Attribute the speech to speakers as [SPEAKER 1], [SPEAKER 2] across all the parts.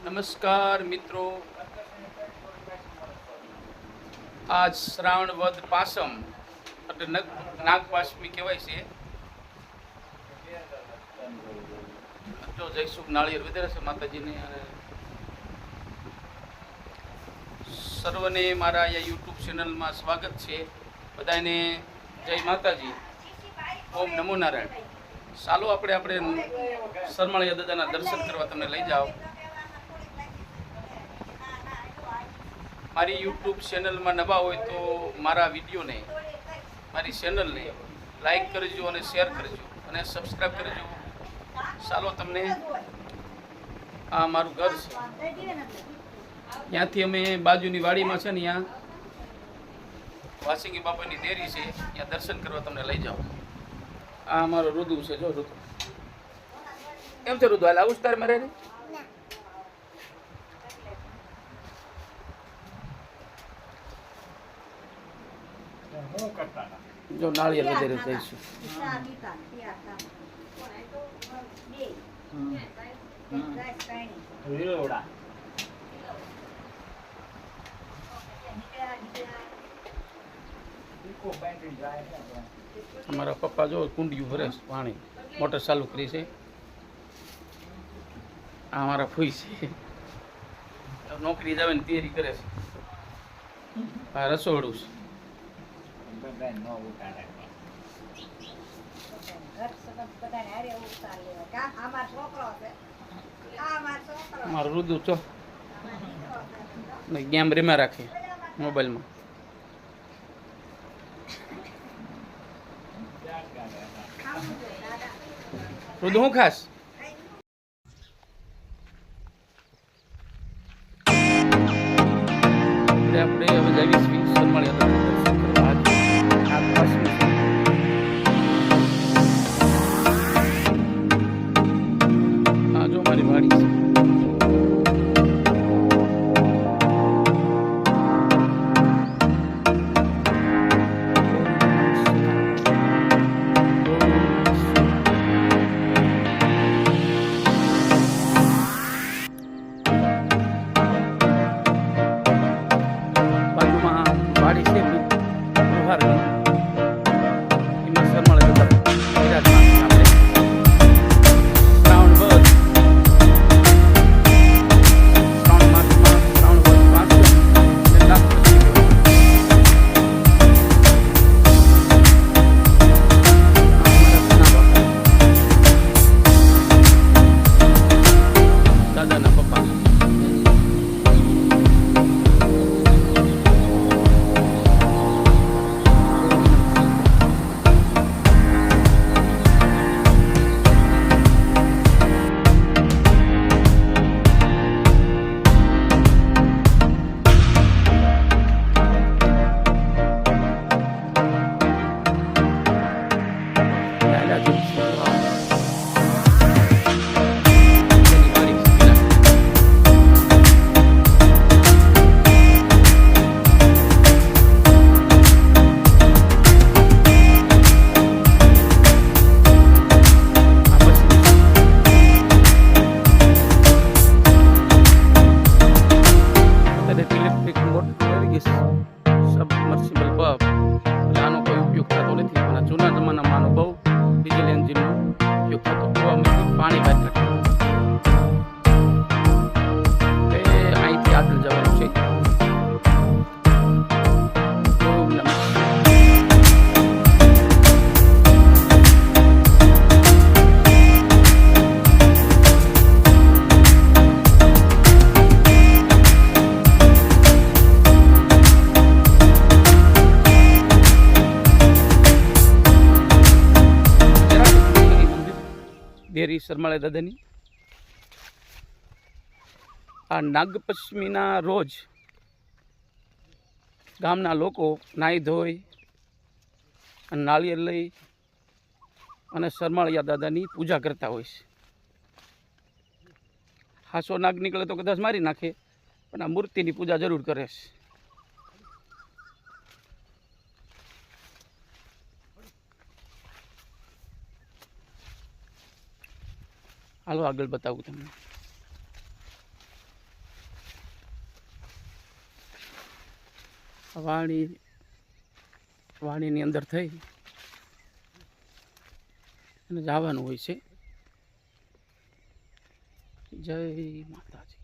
[SPEAKER 1] નમસ્કાર મિત્રો, આજ શ્રાવણ વદ પાસમ એટલે નાગપાસમી કહેવાય છે. જો જયસુખ નાળિયેર વધારે છે માતાજીને. અને સર્વને મારા અહીંયા યુટ્યુબ ચેનલમાં સ્વાગત છે. બધાને જય માતાજી, ઓમ નમો નારાયણ. ચાલો આપણે સરમાળિયા દાદાના દર્શન કરવા તમને લઈ જાઓ. મારી યુટ્યુબ ચેનલમાં નવા હોય તો મારા વિડીયોને, મારી ચેનલને લાઈક કરજો અને શેર કરજો અને સબસ્ક્રાઈબ કરજો. ચાલો તમને આ મારું ઘર છે, ત્યાંથી અમે બાજુની વાડીમાં છે ને ત્યાં વાસિંગી બાપાની દેરી છે, ત્યાં દર્શન કરવા તમને લઈ જાઓ. આ અમારો રુદુ છે. જો રુદુ એમ છે. રુદુ હાલ આવું જ તારે મારે જો નાળિયેર વધારે જઈશું. અમારા પપ્પા જો કુંડિયું ભરે પાણી, મોટર ચાલુ કરી છે. આ અમારા ફૂઈ છે, નોકરી જાવે ને તૈયારી કરે છે. આ રસોડું છે. મારું રુદુ છો ગેમ રમ્યા રાખે મોબાઈલમાં. રુદુ હું ખાસ આપણે હવે જઈએ છીએ સરમાળિયા દર્શન કરવા. આ જો મારી વાડી છે. દેરી સરમાળિયા દાદાની. આ નાગપંચમીના રોજ ગામના લોકો નાહી ધોઈ અને નાળિયેર લઈ અને સરમાળિયા દાદાની પૂજા કરતા હોય છે. હાસો નાગ નીકળે તો કદાચ મારી નાખે, પણ આ મૂર્તિની પૂજા જરૂર કરે છે. હાલો આગળ બતાવું તમને. વાણીની અંદર થઈ અને જવાનું હોય છે. જય માતાજી.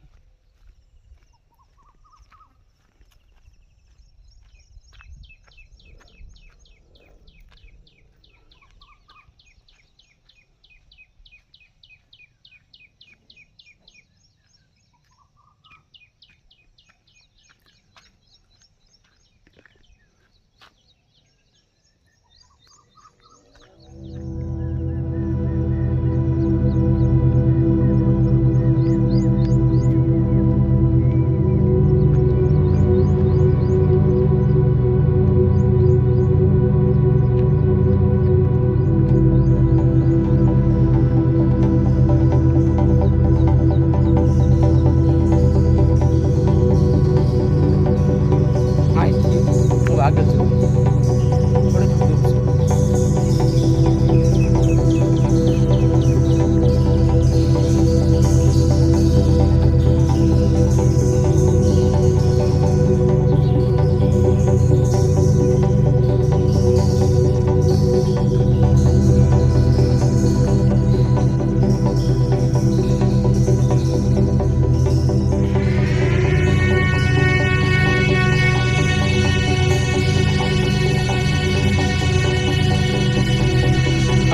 [SPEAKER 1] આગળ છું થોડીક દૂર છે.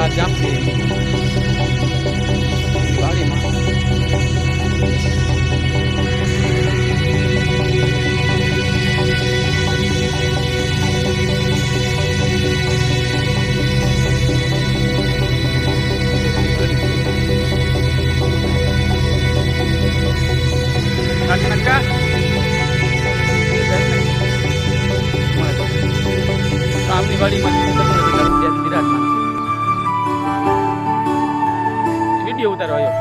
[SPEAKER 1] આ જામથી વાડીમાં આમની વાડીમાં બિરાજમાન વિડીયો ઉતારો આવ્યો.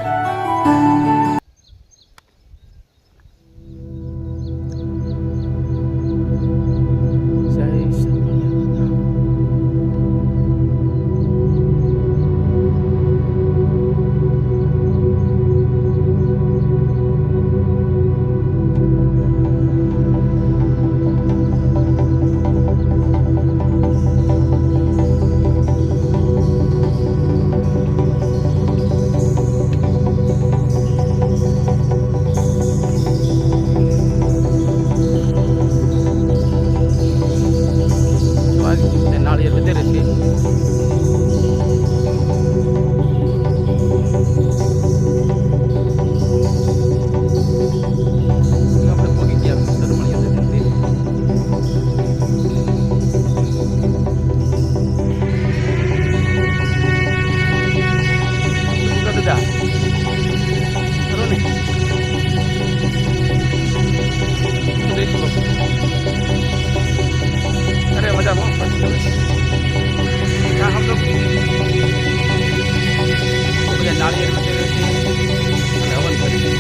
[SPEAKER 1] નાળિયેર વધારે છે. આપણે પહોંચી ગયા સરમળિયા દાદા ખરો ને अरे मजा बहुत यहाँ हम लोग नारियल वगैरह से हवन करेंगे.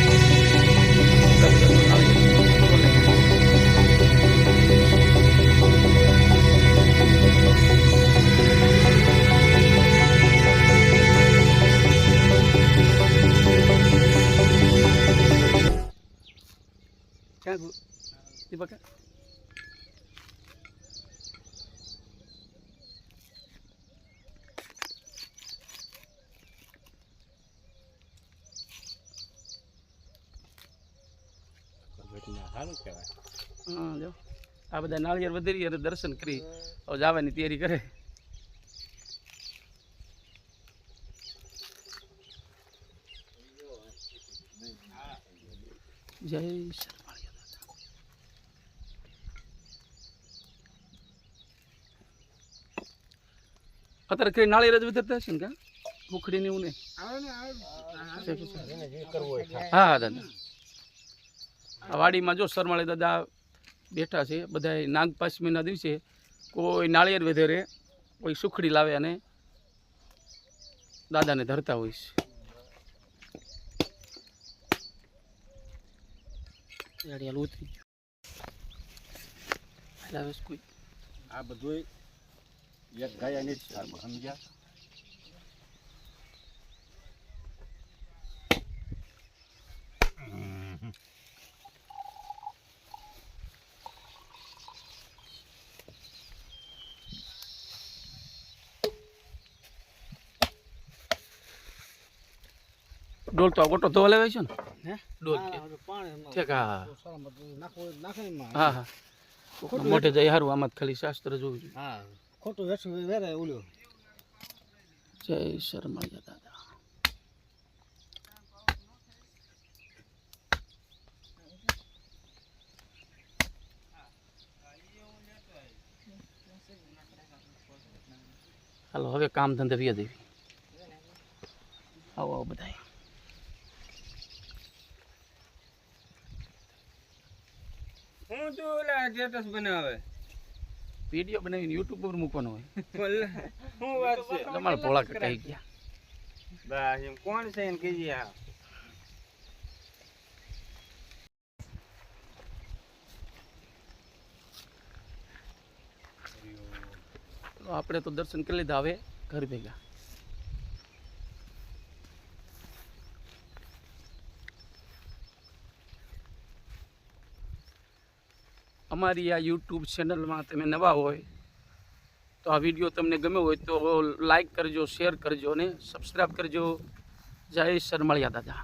[SPEAKER 1] क्या दीपक હા જો આ બધા નાળિયેર વધેરી અને દર્શન કરી હવે જવાની તૈયારી કરે. જય સરમળિયા દાદા. અત્યારે કઈ નાળિયેર જ વધરતા હશે ને કા ઉખડી ને એવું ને? હા હા દાદા. આ વાડીમાં જો સરમળિયા દાદા બેઠા છે. બધા નાગ પાંચમીના દિવસે કોઈ નાળિયેર વધેરે, કોઈ સુખડી લાવે અને દાદાને ધરતા હોય છે. ઉતરી ગયું કોઈ
[SPEAKER 2] આ બધું એક ગાય અને સમજ્યા.
[SPEAKER 1] ડોલ તો આ ગોટો ધોવા લેવાય છે ને
[SPEAKER 2] હે
[SPEAKER 1] ડોલ કે
[SPEAKER 2] પાણી
[SPEAKER 1] ઠીક હા
[SPEAKER 2] નાખે એમાં.
[SPEAKER 1] હા હા કોકના મોઢે જાય સારું આમાં જ ખાલી શાસ્ત્ર જોવું જોઈએ
[SPEAKER 2] હા ખોટું વેચું વેરે ઓલું.
[SPEAKER 1] જય શરમાળિયા દાદા હાલો હવે કામ ધંધે વ્યા દેવી આવો આવો બધા
[SPEAKER 3] હું તો ઓલા સ્ટેટસ બનાવે
[SPEAKER 1] વિડીયો બનાવીને યુટ્યુબ પર મૂકવાનો હોય
[SPEAKER 3] શું વાત છે
[SPEAKER 1] તમારા ભોળા કાકા કહી ગયા
[SPEAKER 3] બસ એમ કોણ છે એને કહીએ હા
[SPEAKER 1] તો આપણે તો દર્શન કરી લીધા હવે ઘર ભેગા અમારી આ યુટ્યુબ ચેનલમાં તમે નવા હોય તો આ વિડીયો તમને ગમ્યો હોય તો લાઈક કરજો શેર કરજો અને સબસ્ક્રાઈબ કરજો જય શરમાળિયા દાદા